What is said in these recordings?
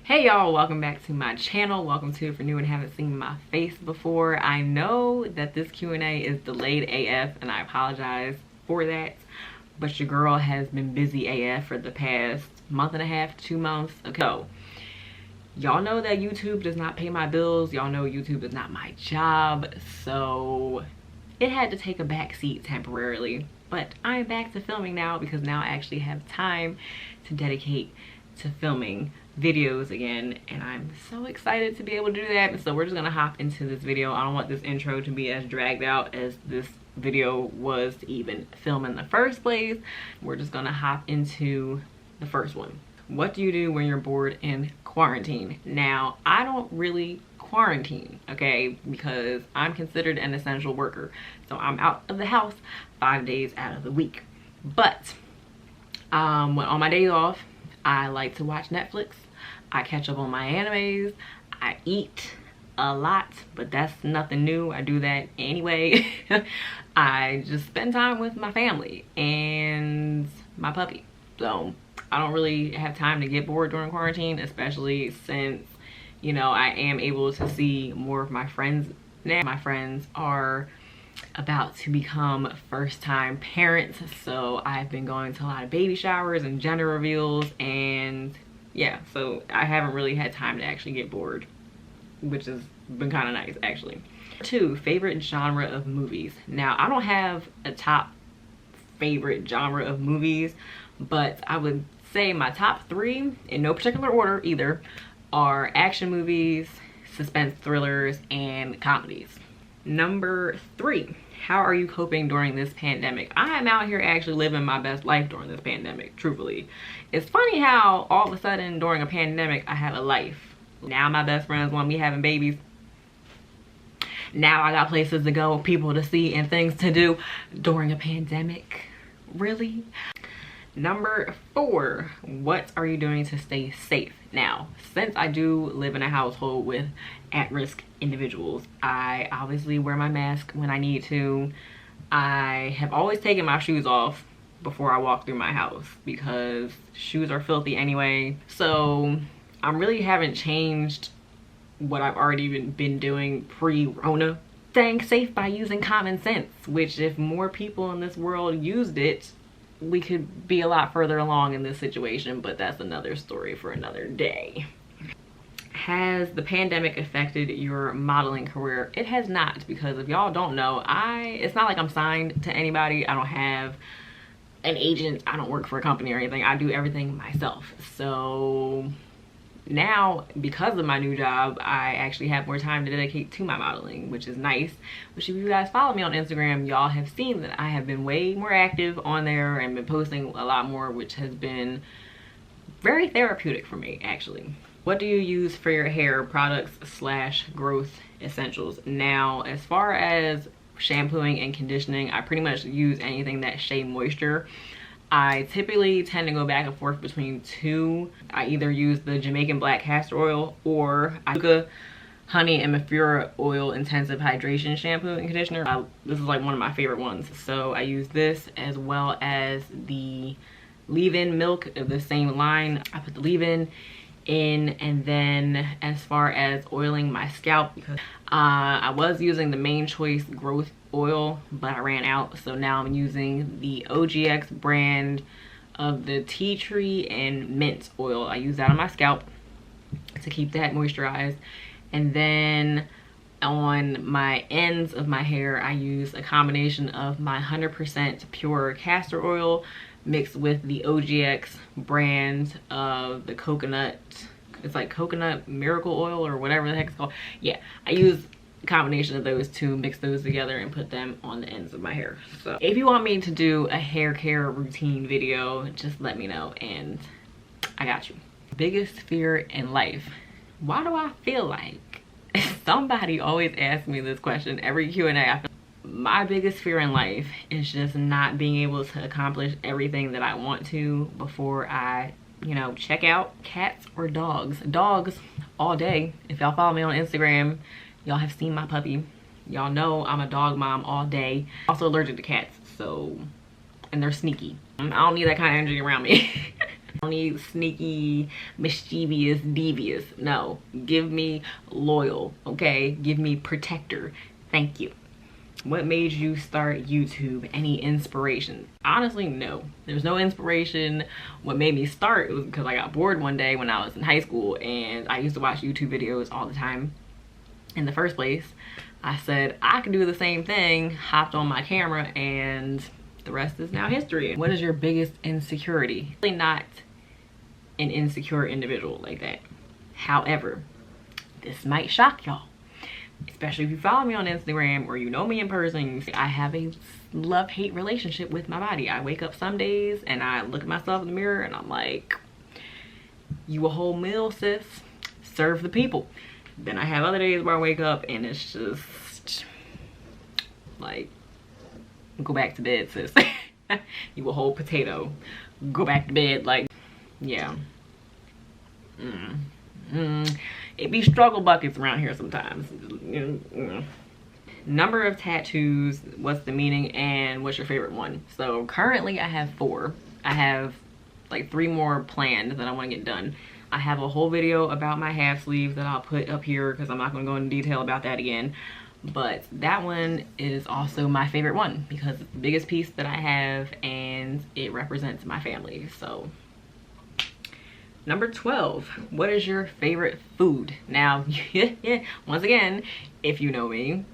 Hey y'all, welcome back to my channel. Welcome to if you're new and haven't seen my face before. I know that this Q&A is delayed AF and I apologize for that, but your girl has been busy AF for the past month and a half, 2 months. Okay, so y'all know that YouTube does not pay my bills. Y'all know YouTube is not my job, so it had to take a back seat temporarily. But I'm back to filming now because now I actually have time to dedicate to filming videos again, and I'm so excited to be able to do that. And so we're just gonna hop into this video. I don't want this intro to be as dragged out as this video was to even film in the first place. We're just gonna hop into the first one. What do you do when you're bored in quarantine? Now, I don't really quarantine, okay, because I'm considered an essential worker, so I'm out of the house 5 days out of the week. But when on my days off, I like to watch Netflix. I catch up on my animes. I eat a lot, but that's nothing new. I do that anyway. I just spend time with my family and my puppy. So I don't really have time to get bored during quarantine, especially since, you know, I am able to see more of my friends now. My friends are about to become first-time parents, so I've been going to a lot of baby showers and gender reveals, and yeah, so I haven't really had time to actually get bored, which has been kind of nice actually. 2, favorite genre of movies. Now, I don't have a top favorite genre of movies, but I would say my top 3, in no particular order either, are action movies, suspense thrillers, and comedies. Number 3, how are you coping during this pandemic? I am out here actually living my best life during this pandemic, truthfully. It's funny how all of a sudden during a pandemic I have a life. Now my best friends want me having babies. Now I got places to go, people to see, and things to do during a pandemic. Really? Number 4, what are you doing to stay safe? Now, since I do live in a household with at-risk individuals, I obviously wear my mask when I need to. I have always taken my shoes off before I walk through my house because shoes are filthy anyway. So I really haven't changed what I've already been doing pre-Rona. Staying safe by using common sense, which if more people in this world used it, we could be a lot further along in this situation, but that's another story for another day. Has the pandemic affected your modeling career? It has not, because if y'all don't know, it's not like I'm signed to anybody. I don't have an agent. I don't work for a company or anything. I do everything myself. So now, because of my new job, I actually have more time to dedicate to my modeling, which is nice. Which if you guys follow me on Instagram, y'all have seen that I have been way more active on there and been posting a lot more, which has been very therapeutic for me, actually. What do you use for your hair products / growth essentials? Now, as far as shampooing and conditioning, I pretty much use anything that shea moisture. I typically tend to go back and forth between 2. I either use the Jamaican black castor oil or honey and Mafura oil intensive hydration shampoo and conditioner. This is like one of my favorite ones. So I use this as well as the leave-in milk of the same line. I put the leave-in in, and then as far as oiling my scalp, because I was using the Main Choice growth oil, but I ran out, so now I'm using the OGX brand of the tea tree and mint oil. I use that on my scalp to keep that moisturized, and then on my ends of my hair I use a combination of my 100% pure castor oil mixed with the OGX brand of the coconut, it's like coconut miracle oil or whatever the heck it's called. Yeah, I use a combination of those 2, mix those together and put them on the ends of my hair. So if you want me to do a hair care routine video, just let me know and I got you. Biggest fear in life. Why do I feel like somebody always asks me this question every Q&A? My biggest fear in life is just not being able to accomplish everything that I want to before I, you know, check out. Cats or dogs? Dogs all day. If y'all follow me on Instagram, y'all have seen my puppy. Y'all know I'm a dog mom all day. Also allergic to cats, so, and they're sneaky. I don't need that kind of energy around me. I don't need sneaky, mischievous, devious. No, give me loyal, okay? Give me protector. Thank you. What made you start YouTube? Any inspiration? Honestly, no. There's no inspiration. What made me start was because I got bored one day when I was in high school, and I used to watch YouTube videos all the time. In the first place, I said I could do the same thing, hopped on my camera, and the rest is now history. What is your biggest insecurity? Really not an insecure individual like that. However, this might shock y'all. Especially if you follow me on Instagram or you know me in person, you see I have a love-hate relationship with my body. I wake up some days and I look at myself in the mirror and I'm like, you a whole meal, sis. Serve the people. Then I have other days where I wake up and it's just like, go back to bed, sis. You a whole potato. Go back to bed. Like, yeah. It be struggle buckets around here sometimes. Number of tattoos, what's the meaning, and what's your favorite one? So currently I have 4. I have like 3 more planned that I want to get done. I have a whole video about my half sleeve that I'll put up here because I'm not going to go into detail about that again. But that one is also my favorite one because it's the biggest piece that I have and it represents my family. So number 12, what is your favorite food? Now, once again, if you know me,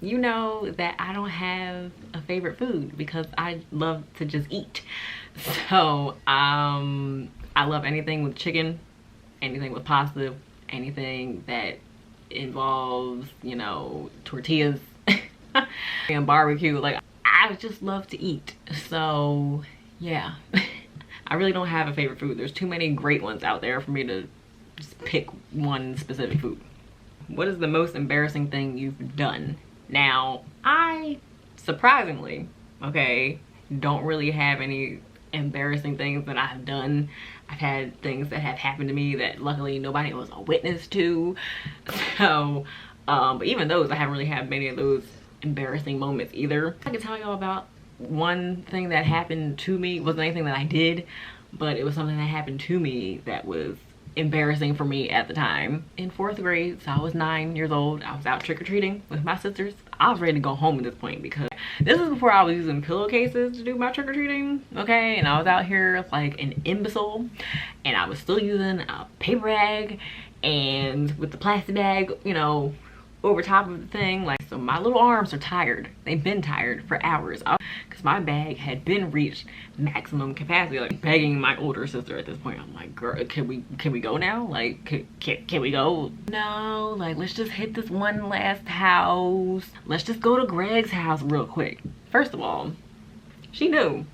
you know that I don't have a favorite food because I love to just eat. So, I love anything with chicken, anything with pasta, anything that involves, you know, tortillas and barbecue. Like, I just love to eat. So, yeah. I really don't have a favorite food. There's too many great ones out there for me to just pick one specific food. What is the most embarrassing thing you've done? Now, I, surprisingly, okay, don't really have any embarrassing things that I've done. I've had things that have happened to me that luckily nobody was a witness to. So, but even those, I haven't really had many of those embarrassing moments either. I can tell y'all about one thing that happened to me. It wasn't anything that I did, but it was something that happened to me that was embarrassing for me at the time. In 4th grade, so I was 9 years old, I was out trick-or-treating with my sisters. I was ready to go home at this point because this is before I was using pillowcases to do my trick-or-treating, okay? And I was out here like an imbecile, and I was still using a paper bag and with the plastic bag, you know, over top of the thing. Like, so my little arms are tired. They've been tired for hours because my bag had been reached maximum capacity. Like, begging my older sister at this point, I'm like, girl, can we go now? Like, can we go? No, like, let's just hit this one last house. Let's just go to Greg's house real quick. First of all, she knew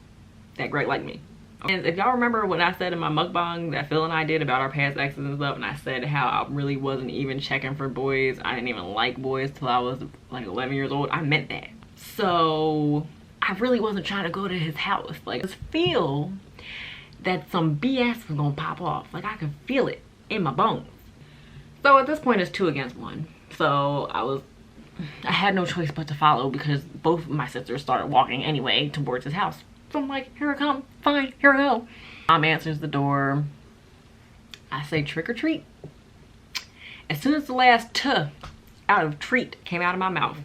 that Greg liked me. And if y'all remember when I said in my mukbang that Phil and I did about our past exes and stuff, and I said how I really wasn't even checking for boys, I didn't even like boys till I was like 11 years old, I meant that. So I really wasn't trying to go to his house. Like, I just feel that some BS was gonna pop off. Like, I could feel it in my bones. So at this point it's 2 against 1. So I had no choice but to follow because both of my sisters started walking anyway towards his house. So I'm like, here I come, fine, here I go. Mom answers the door. I say trick or treat. As soon as the last "t" out of treat came out of my mouth,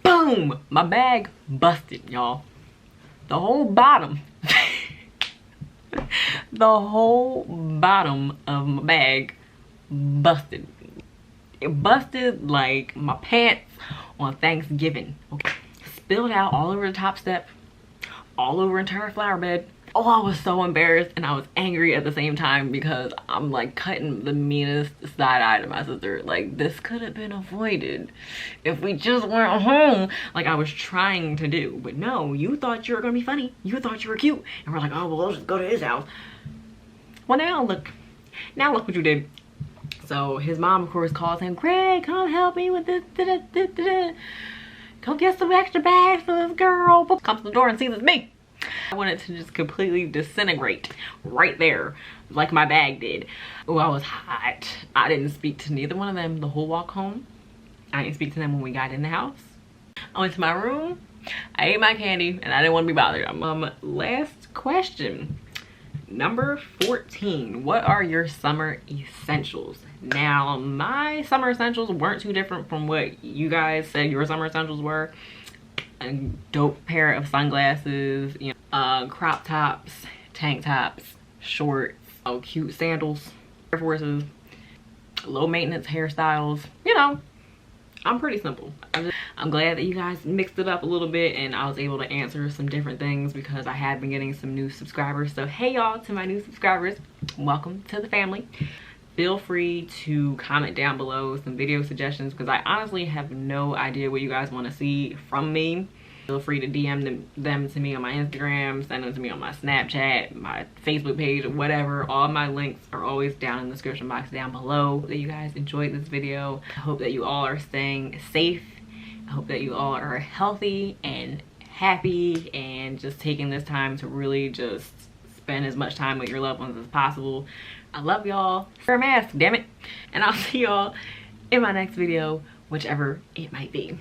boom, my bag busted, y'all. The whole bottom, the whole bottom of my bag busted. It busted like my pants on Thanksgiving. Okay. Spilled out all over the top step, all over entire flower bed. Oh, I was so embarrassed and I was angry at the same time because I'm like cutting the meanest side eye to my sister. Like, this could have been avoided if we just went home like I was trying to do. But no, you thought you were gonna be funny. You thought you were cute. And we're like, oh, well, let's just go to his house. Well, now look what you did. So his mom, of course, calls him, Greg, come help me with this. Go get some extra bags for this girl. Comes to the door and sees it's me. I wanted to just completely disintegrate right there like my bag did. Oh, I was hot. I didn't speak to neither one of them the whole walk home. I didn't speak to them when we got in the house. I went to my room, I ate my candy, and I didn't want to be bothered. Last question. Number 14, what are your summer essentials? Now, my summer essentials weren't too different from what you guys said your summer essentials were. A dope pair of sunglasses, you know, crop tops, tank tops, shorts, cute sandals, Air Forces, low maintenance hairstyles. You know, I'm pretty simple. I'm glad that you guys mixed it up a little bit and I was able to answer some different things because I have been getting some new subscribers. So hey y'all, to my new subscribers, welcome to the family. Feel free to comment down below some video suggestions because I honestly have no idea what you guys want to see from me. Feel free to DM them to me on my Instagram, send them to me on my Snapchat, my Facebook page, or whatever. All my links are always down in the description box down below. That you guys enjoyed this video. I hope that you all are staying safe. I hope that you all are healthy and happy and just taking this time to really just spend as much time with your loved ones as possible. I love y'all. Wear a mask, damn it. And I'll see y'all in my next video, whichever it might be.